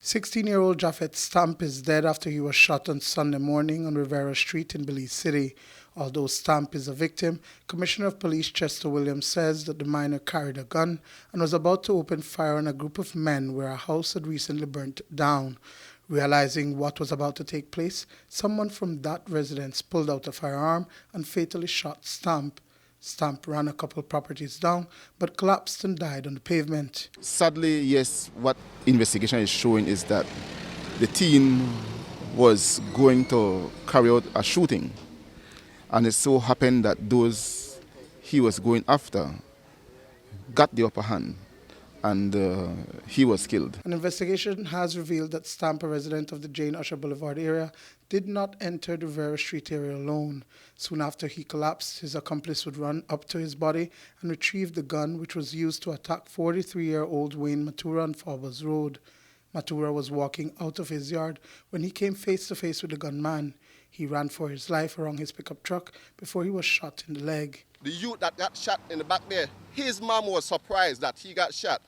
16-year-old Japhet Stamp is dead after he was shot on Sunday morning on Rivero Street in Belize City. Although Stamp is a victim, Commissioner of Police Chester Williams says that the minor carried a gun and was about to open fire on a group of men where a house had recently burnt down. Realizing what was about to take place, someone from that residence pulled out a firearm and fatally shot Stamp. Stamp ran a couple properties down, but collapsed and died on the pavement. Sadly, yes, what investigation is showing is that the teen was going to carry out a shooting, and it so happened that those he was going after got the upper hand, and he was killed. An investigation has revealed that Stamp, a resident of the Jane Usher Boulevard area, did not enter the Rivero Street area alone. Soon after he collapsed, his accomplice would run up to his body and retrieve the gun which was used to attack 43-year-old Duane Matura on Forbes Road. Matura was walking out of his yard when he came face to face with the gunman. He ran for his life around his pickup truck before he was shot in the leg. The youth that got shot in the back there, his mom was surprised that he got shot.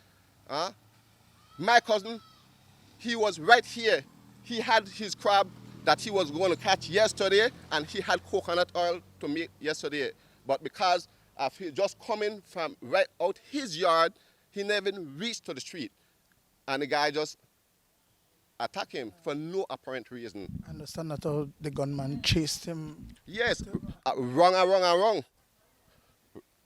My cousin, he was right here. He had his crab that he was going to catch yesterday, and he had coconut oil to make yesterday. But because of he just coming from right out his yard, he never even reached to the street. And the guy just attacked him for no apparent reason. I understand that the gunman chased him. Yes, wrong.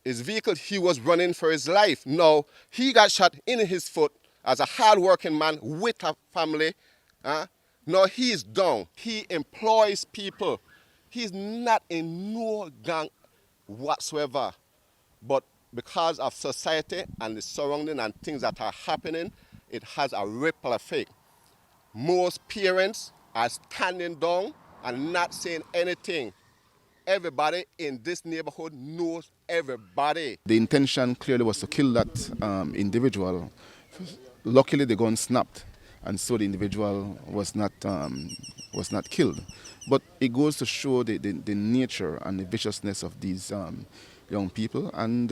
His vehicle, he was running for his life. No, he got shot in his foot as a hard-working man with a family. No, he's down. He employs people. He's not in no gang whatsoever. But because of society and the surrounding and things that are happening, it has a ripple effect. Most parents are standing down and not saying anything. Everybody in this neighborhood knows everybody. The intention clearly was to kill that individual. Luckily, the gun snapped, and so the individual was not killed. But it goes to show the nature and the viciousness of these young people, and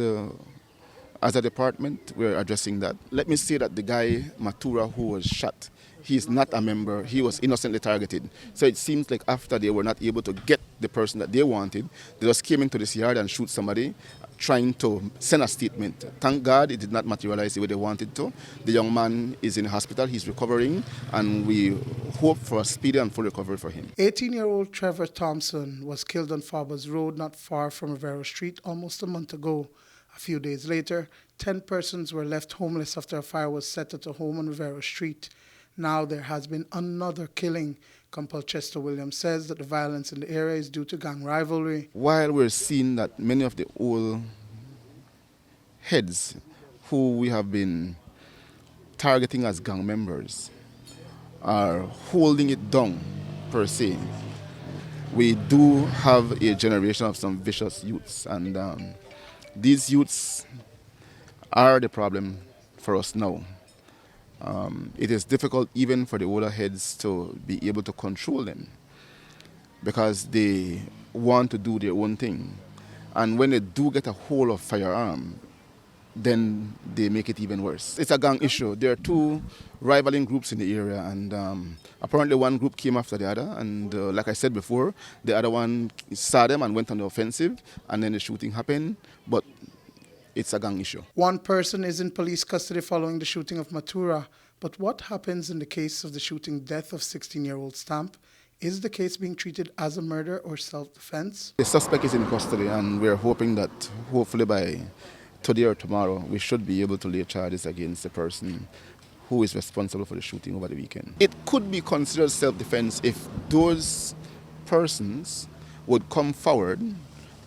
as a department, we're addressing that. Let me say that the guy, Matura, who was shot, he's not a member. He was innocently targeted. So it seems like after they were not able to get the person that they wanted, they just came into this yard and shoot somebody, trying to send a statement. Thank God it did not materialize the way they wanted to. The young man is in hospital, he's recovering, and we hope for a speedy and full recovery for him. 18-year-old Trevor Thompson was killed on Forbes Road, not far from Rivero Street, almost a month ago. A few days later, 10 persons were left homeless after a fire was set at a home on Rivero Street. Now there has been another killing. Compal Chester Williams says that the violence in the area is due to gang rivalry. While we're seeing that many of the old heads who we have been targeting as gang members are holding it down, per se, we do have a generation of some vicious youths, and these youths are the problem for us now. It is difficult even for the older heads to be able to control them because they want to do their own thing. And when they do get a hold of firearm, then they make it even worse. It's a gang issue. There are two rivaling groups in the area, and apparently one group came after the other, and like I said before, the other one saw them and went on the offensive, and then the shooting happened, but it's a gang issue. One person is in police custody following the shooting of Matura, but what happens in the case of the shooting death of 16-year-old Stamp? Is the case being treated as a murder or self-defense? The suspect is in custody, and we're hoping that hopefully by today or tomorrow we should be able to lay charges against the person who is responsible for the shooting over the weekend. It could be considered self-defense if those persons would come forward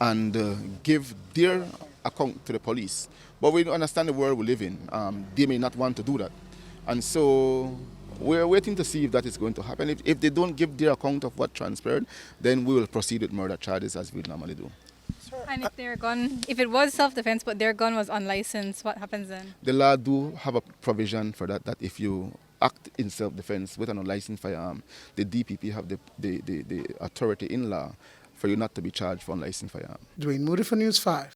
and give their account to the police. But we understand the world we live in. They may not want to do that. And so we're waiting to see if that is going to happen. If they don't give their account of what transpired, then we will proceed with murder charges as we normally do. And if it was self-defense but their gun was unlicensed, what happens then? The law do have a provision for that if you act in self-defense with an unlicensed firearm, the DPP have the authority in law for you not to be charged for unlicensed firearm. Duane, Moody for News 5.